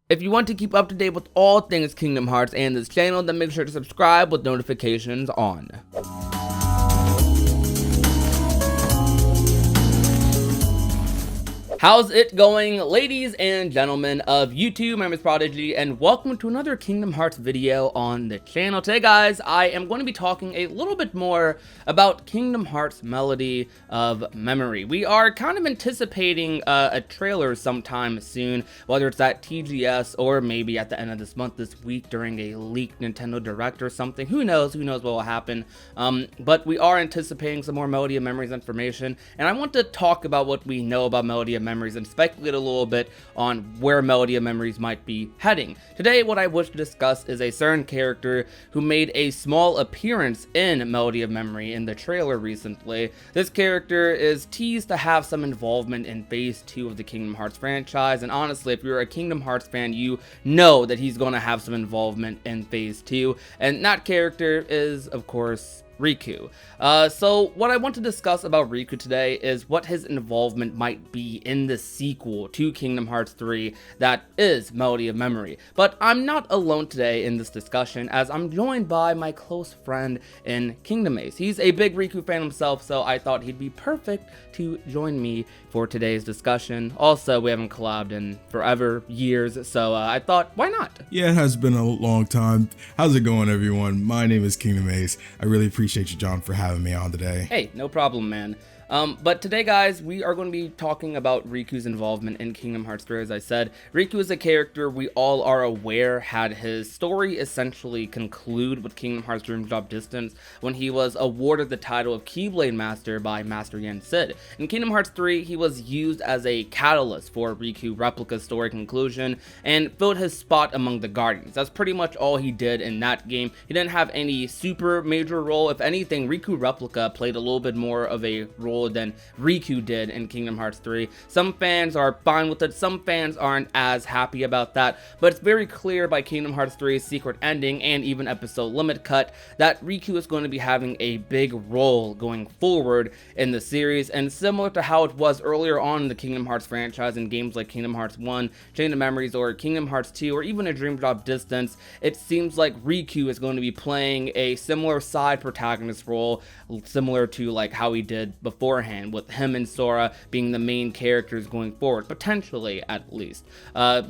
If you want to keep up to date with all things Kingdom Hearts and this channel, then make sure to subscribe with notifications on. How's it going, ladies and gentlemen of YouTube? My name is Prodigy, and welcome to another Kingdom Hearts video on the channel. Today, guys, I am going to be talking a little bit more about Kingdom Hearts Melody of Memory. We are kind of anticipating a trailer sometime soon, whether it's at TGS or maybe at the end of this month, this week, during a leaked Nintendo Direct or something. Who knows what will happen. But we are anticipating some more Melody of Memories information, and I want to talk about what we know about Melody of Memories and speculate a little bit on where Melody of Memories might be heading. Today, what I wish to discuss is a certain character who made a small appearance in Melody of Memory in the trailer recently. This character is teased to have some involvement in Phase 2 of the Kingdom Hearts franchise, and honestly, if you're a Kingdom Hearts fan, you know that he's going to have some involvement in Phase 2, and that character is, of course, Riku. So what I want to discuss about Riku today is what his involvement might be in the sequel to Kingdom Hearts 3 that is Melody of Memory. But I'm not alone today in this discussion, as I'm joined by my close friend in Kingdom Ace. He's a big Riku fan himself, so I thought he'd be perfect to join me for today's discussion. Also, we haven't collabed in forever, years, so I thought, why not? Yeah, it has been a long time. How's it going, everyone? My name is Kingdom Ace. I really appreciate you, John, for having me on today. Hey, no problem, man. But today, guys, we are going to be talking about Riku's involvement in Kingdom Hearts 3. As I said, Riku is a character we all are aware had his story essentially conclude with Kingdom Hearts Dream Drop Distance when he was awarded the title of Keyblade Master by Master Yen Sid. In Kingdom Hearts 3, he was used as a catalyst for Riku Replica's story conclusion and filled his spot among the Guardians. That's pretty much all he did in that game. He didn't have any super major role. If anything, Riku Replica played a little bit more of a role than Riku did in Kingdom Hearts 3. Some fans are fine with it, some fans aren't as happy about that, but it's very clear by Kingdom Hearts 3's secret ending and even episode limit cut that Riku is going to be having a big role going forward in the series, and similar to how it was earlier on in the Kingdom Hearts franchise in games like Kingdom Hearts 1, Chain of Memories, or Kingdom Hearts 2, or even a Dream Drop Distance, it seems like Riku is going to be playing a similar side protagonist role, similar to like how he did beforehand, with him and Sora being the main characters going forward, potentially at least.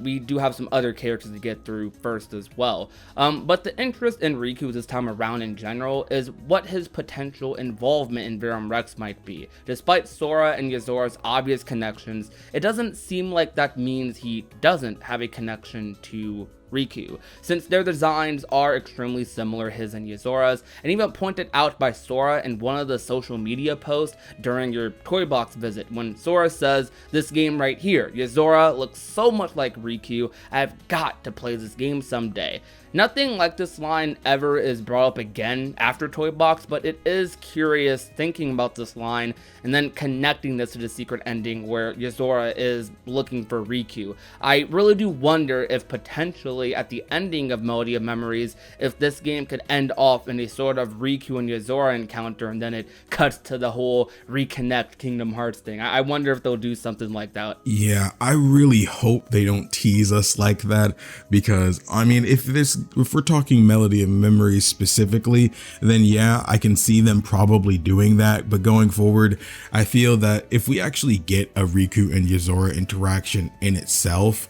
We do have some other characters to get through first as well. But the interest in Riku this time around in general is what his potential involvement in Verum Rex might be. Despite Sora and Yozora's obvious connections, it doesn't seem like that means he doesn't have a connection to Riku, since their designs are extremely similar, his and Yozora's, and even pointed out by Sora in one of the social media posts during your Toy Box visit, when Sora says, "This game right here, Yozora looks so much like Riku, I've got to play this game someday." Nothing like this line ever is brought up again after Toy Box, but it is curious thinking about this line and then connecting this to the secret ending where Yozora is looking for Riku. I really do wonder if potentially at the ending of Melody of Memories, if this game could end off in a sort of Riku and Yozora encounter and then it cuts to the whole reconnect Kingdom Hearts thing. I wonder if they'll do something like that. Yeah, I really hope they don't tease us like that, because I mean, if we're talking Melody of Memories specifically, then yeah, I can see them probably doing that. But going forward, I feel that if we actually get a Riku and Yozora interaction in itself,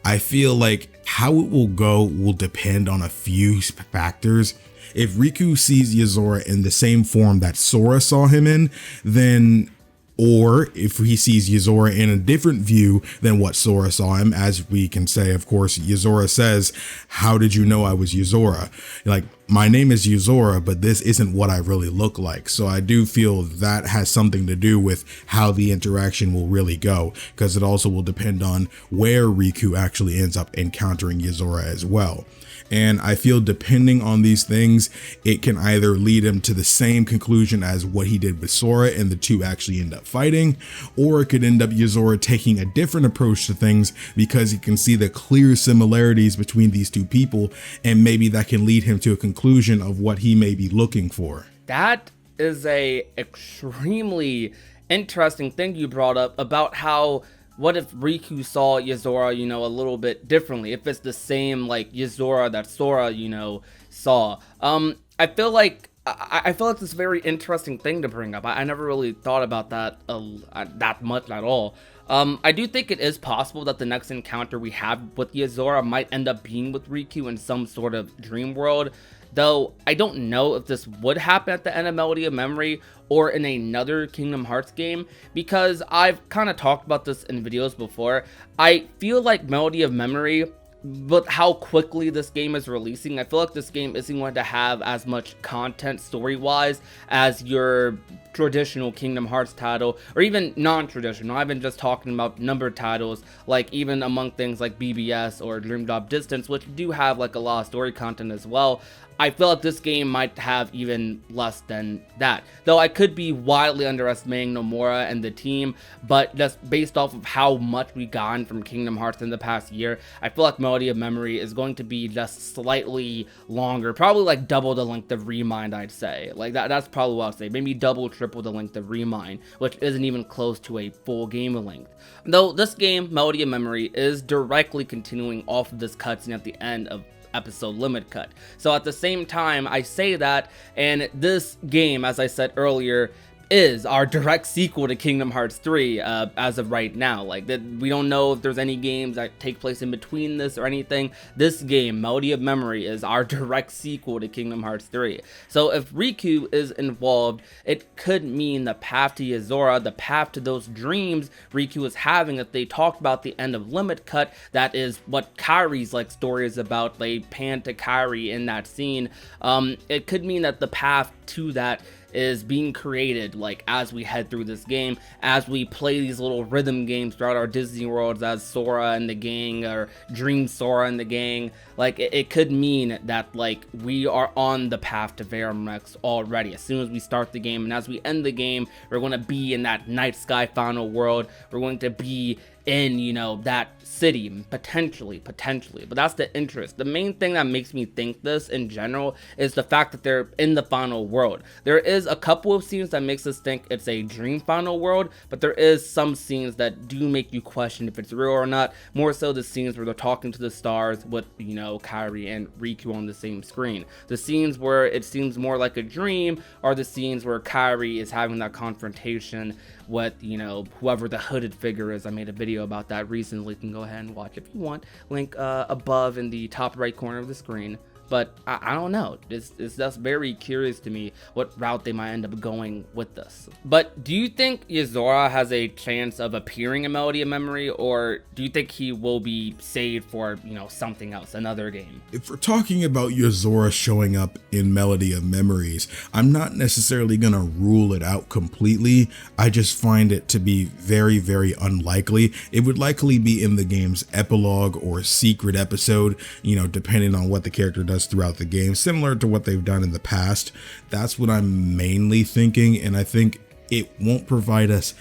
I feel like how it will go will depend on a few factors. If Riku sees Yozora in the same form that Sora saw him in, then, or if he sees Yozora in a different view than what Sora saw him, as we can say, of course, Yozora says, "How did you know I was Yozora?" Like, my name is Yozora, but this isn't what I really look like. So I do feel that has something to do with how the interaction will really go, because it also will depend on where Riku actually ends up encountering Yozora as well. And I feel depending on these things, it can either lead him to the same conclusion as what he did with Sora and the two actually end up fighting, or it could end up Yozora taking a different approach to things because he can see the clear similarities between these two people, and maybe that can lead him to a conclusion of what he may be looking for. That is a extremely interesting thing you brought up about how what if Riku saw Yozora, you know, a little bit differently? If it's the same like Yozora that Sora, you know, saw. I feel like I feel like this is a very interesting thing to bring up. I never really thought about that that much at all. I do think it is possible that the next encounter we have with Yozora might end up being with Riku in some sort of dream world. Though I don't know if this would happen at the end of Melody of Memory or in another Kingdom Hearts game, because I've kind of talked about this in videos before. I feel like Melody of Memory, but how quickly this game is releasing, I feel like this game isn't going to have as much content story-wise as your traditional Kingdom Hearts title, or even non-traditional. I've been just talking about numbered titles, like even among things like BBS or Dream Drop Distance, which do have like a lot of story content as well. I feel like this game might have even less than that. Though I could be wildly underestimating Nomura and the team, but just based off of how much we've gotten from Kingdom Hearts in the past year, I feel like Melody of Memory is going to be just slightly longer, probably like double the length of Remind, I'd say. Like that's probably what I'd say, maybe double, triple the length of Remind, which isn't even close to a full game length. Though this game, Melody of Memory, is directly continuing off of this cutscene at the end of episode limit cut. So at the same time, I say that, and this game, as I said earlier, is our direct sequel to Kingdom Hearts 3 as of right now. Like that, we don't know if there's any games that take place in between this or anything. This game, Melody of Memory, is our direct sequel to Kingdom Hearts 3. So if Riku is involved, it could mean the path to Yozora, the path to those dreams Riku is having that they talked about the end of Limit Cut. That is what Kairi's like story is about. They pan to Kairi in that scene. It could mean that the path to that is being created like as we head through this game, as we play these little rhythm games throughout our Disney worlds as Sora and the gang, or Dream Sora and the gang. Like it could mean that like we are on the path to Verum Rex already as soon as we start the game, and as we end the game, we're going to be in that Night Sky final world. We're going to be in, you know, that city, potentially, but that's the interest. The main thing that makes me think this in general is the fact that they're in the final world. There is a couple of scenes that makes us think it's a dream final world, but there is some scenes that do make you question if it's real or not, more so the scenes where they're talking to the stars with, you know, Kairi and Riku on the same screen. The scenes where it seems more like a dream are the scenes where Kairi is having that confrontation with, you know, whoever the hooded figure is. I made a video about that recently. You can go ahead and watch if you want. Link above in the top right corner of the screen. But I don't know. It's just very curious to me what route they might end up going with this. But do you think Yozora has a chance of appearing in Melody of Memory, or do you think he will be saved for, you know, something else, another game? If we're talking about Yozora showing up in Melody of Memories, I'm not necessarily gonna rule it out completely. I just find it to be very, very unlikely. It would likely be in the game's epilogue or secret episode, you know, depending on what the character does throughout the game, similar to what they've done in the past. That's what I'm mainly thinking, and I think it won't provide us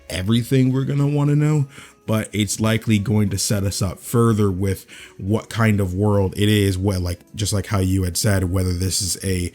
everything we're gonna want to know, but it's likely going to set us up further with what kind of world it is, what, like, just like how you had said, whether this is a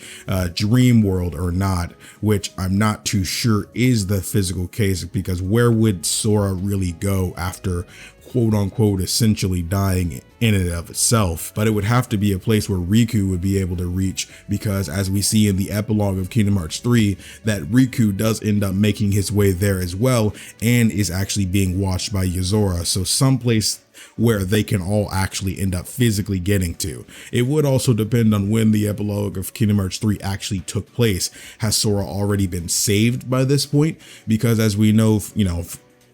dream world or not, which I'm not too sure is the physical case, because where would Sora really go after quote unquote essentially dying in and of itself? But it would have to be a place where Riku would be able to reach, because as we see in the epilogue of Kingdom Hearts 3, that Riku does end up making his way there as well, and is actually being watched by Yozora. So someplace where they can all actually end up physically getting to. It would also depend on when the epilogue of Kingdom Hearts 3 actually took place. Has Sora already been saved by this point? Because as we know, you know,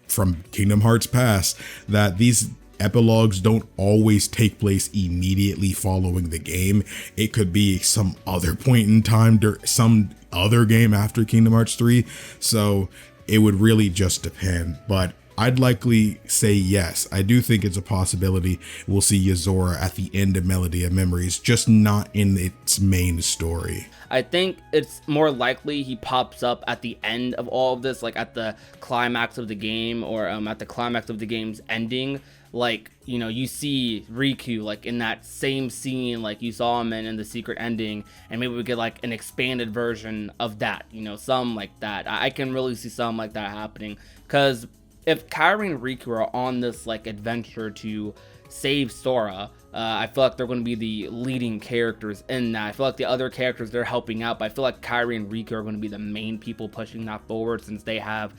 from Kingdom Hearts past, that these epilogues don't always take place immediately following the game. It could be some other point in time, some other game after Kingdom Hearts 3. So it would really just depend. But I'd likely say yes. I do think it's a possibility we'll see Yozora at the end of Melody of Memories, just not in its main story. I think it's more likely he pops up at the end of all of this, like at the climax of the game, or at the climax of the game's ending. Like, you know, you see Riku like in that same scene like you saw him in the secret ending, and maybe we get like an expanded version of that, you know, something like that. I can really see something like that happening, because if Kairi and Riku are on this like adventure to save Sora, I feel like they're going to be the leading characters in that. I feel like the other characters they're helping out, but I feel like Kairi and Riku are going to be the main people pushing that forward, since they have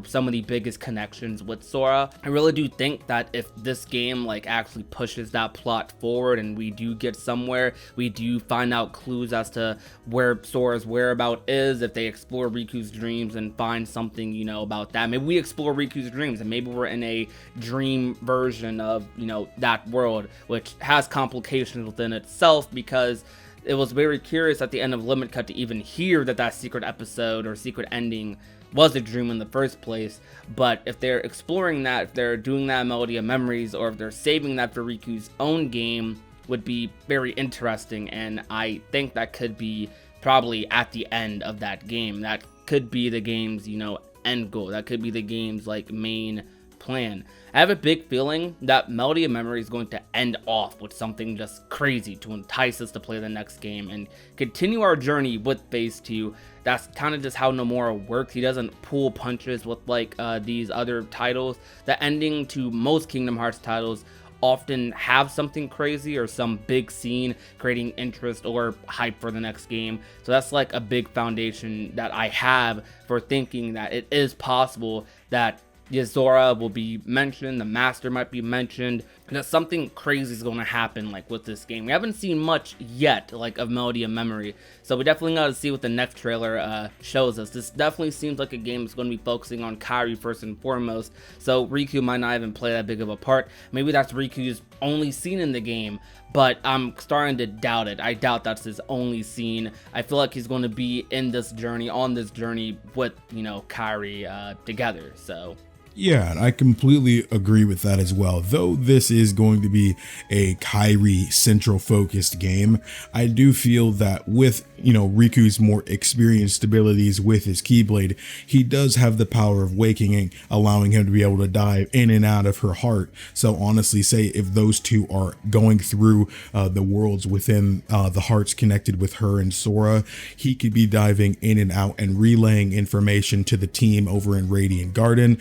some of the biggest connections with Sora. I really do think that if this game like actually pushes that plot forward and we do get somewhere, we do find out clues as to where Sora's whereabout is, if they explore Riku's dreams and find something, you know, about that. Maybe we explore Riku's dreams and maybe we're in a dream version of, you know, that world, which has complications within itself, because it was very curious at the end of Limit Cut to even hear that secret episode or secret ending was a dream in the first place. But if they're exploring that, if they're doing that Melody of Memories, or if they're saving that for Riku's own game, would be very interesting. And I think that could be probably at the end of that game. That could be the game's, you know, end goal. That could be the game's like main plan. I have a big feeling that Melody of Memory is going to end off with something just crazy to entice us to play the next game and continue our journey with Phase 2. That's kind of just how Nomura works. He doesn't pull punches with like these other titles. The ending to most Kingdom Hearts titles often have something crazy or some big scene creating interest or hype for the next game. So that's like a big foundation that I have for thinking that it is possible that Yozora will be mentioned, the Master might be mentioned, and that something crazy is going to happen like with this game. We haven't seen much yet like of Melody of Memory, so we definitely got to see what the next trailer shows us. This definitely seems like a game that's going to be focusing on Kairi first and foremost, so Riku might not even play that big of a part. Maybe that's Riku's only scene in the game, but I'm starting to doubt it. I doubt that's his only scene. I feel like he's going to be in this journey, on this journey with, you know, Kairi together, so... Yeah, I completely agree with that as well. Though this is going to be a Kairi central focused game, I do feel that with, you know, Riku's more experienced abilities with his Keyblade, he does have the power of waking, allowing him to be able to dive in and out of her heart. So honestly, say if those two are going through the worlds within the hearts connected with her and Sora, he could be diving in and out and relaying information to the team over in Radiant Garden.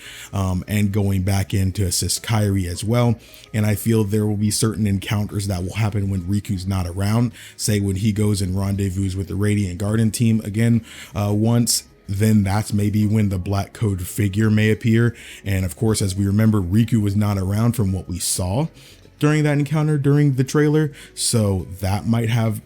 And going back in to assist Kairi as well. And I feel there will be certain encounters that will happen when Riku's not around. Say when he goes and rendezvous with the Radiant Garden team again once, then that's maybe when the Black Code figure may appear. And of course, as we remember, Riku was not around from what we saw during that encounter during the trailer. So that might have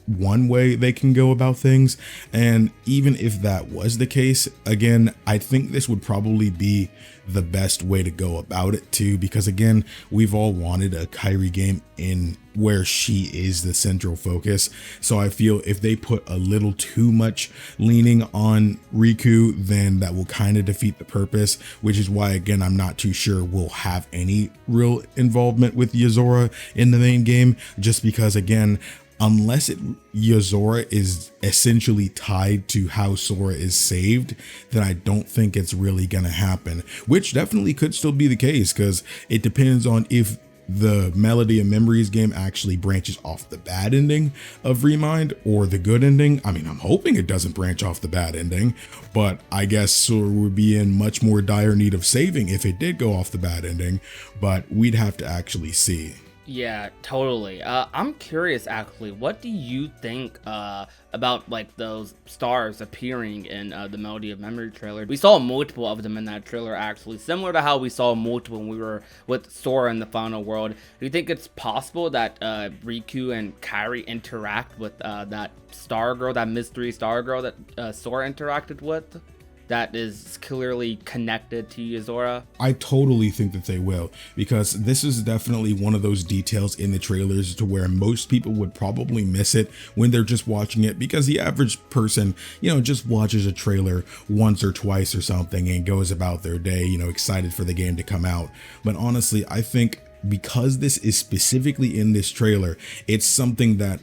one way they can go about things. And even if that was the case, again, I think this would probably be the best way to go about it too, because again, we've all wanted a Kairi game in where she is the central focus. So I feel if they put a little too much leaning on Riku, then that will kind of defeat the purpose, which is why, again, I'm not too sure we'll have any real involvement with Yozora in the main game, just because, again, unless Yozora is essentially tied to how Sora is saved, then I don't think it's really gonna happen, which definitely could still be the case, because it depends on if the Melody of Memories game actually branches off the bad ending of Remind or the good ending. I mean, I'm hoping it doesn't branch off the bad ending, but I guess Sora would be in much more dire need of saving if it did go off the bad ending, but we'd have to actually see. Yeah, totally. I'm curious, actually, what do you think about like those stars appearing in the Melody of Memory trailer? We saw multiple of them in that trailer, actually, similar to how we saw multiple when we were with Sora in the final world. Do you think it's possible that Riku and Kairi interact with that star girl, that mystery star girl that Sora interacted with? That is clearly connected to Yozora? I totally think that they will, because this is definitely one of those details in the trailers to where most people would probably miss it when they're just watching it, because the average person, you know, just watches a trailer once or twice or something and goes about their day, you know, excited for the game to come out. But honestly, I think because this is specifically in this trailer, it's something that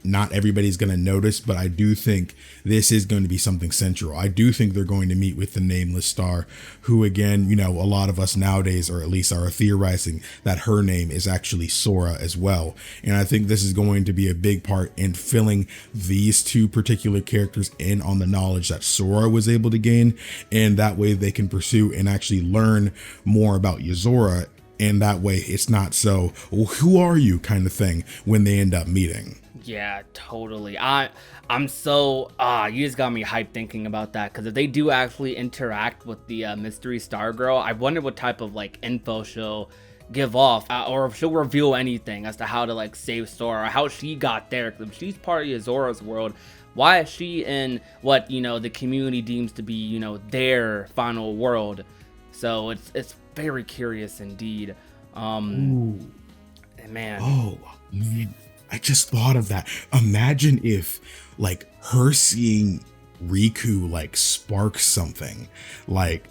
not everybody's going to notice, but I do think this is going to be something central. I do think they're going to meet with the Nameless Star, who again, you know, a lot of us nowadays, or at least are theorizing that her name is actually Sora as well. And I think this is going to be a big part in filling these two particular characters in on the knowledge that Sora was able to gain. And that way they can pursue and actually learn more about Yozora. And that way it's not so, well, who are you kind of thing when they end up meeting. Yeah, totally. I'm so you just got me hyped thinking about that, because if they do actually interact with the mystery star girl, I wonder what type of like info she'll give off, or if she'll reveal anything as to how to like save Sora, or how she got there. Because if she's part of Yozora's world, why is she in what, you know, the community deems to be, you know, their final world? So it's very curious indeed. Ooh. Man. Oh man, I just thought of that. Imagine if like her seeing Riku like sparks something, like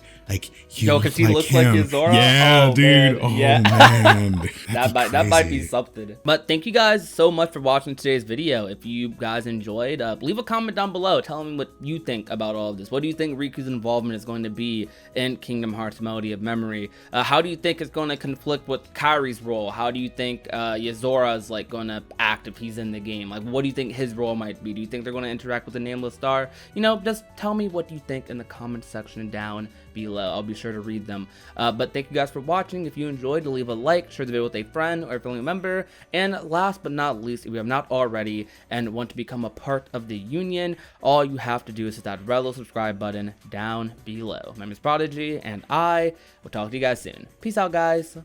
yo, because he looks like Yozora. Yeah, oh, dude. Man. Oh yeah. man, that might be something. But thank you guys so much for watching today's video. If you guys enjoyed, leave a comment down below telling me what you think about all of this. What do you think Riku's involvement is going to be in Kingdom Hearts Melody of Memory? How do you think it's going to conflict with Kairi's role? How do you think Yozora is like going to act if he's in the game? Like, what do you think his role might be? Do you think they're going to interact with the Nameless Star? You know, just tell me what you think in the comment section down below. I'll be sure to read them. But thank you guys for watching. If you enjoyed, leave a like, share the video with a friend or a family member, and last but not least, if you have not already and want to become a part of the union, all you have to do is hit that red little subscribe button down below. My name is Prodigy, and I will talk to you guys soon. Peace out, guys.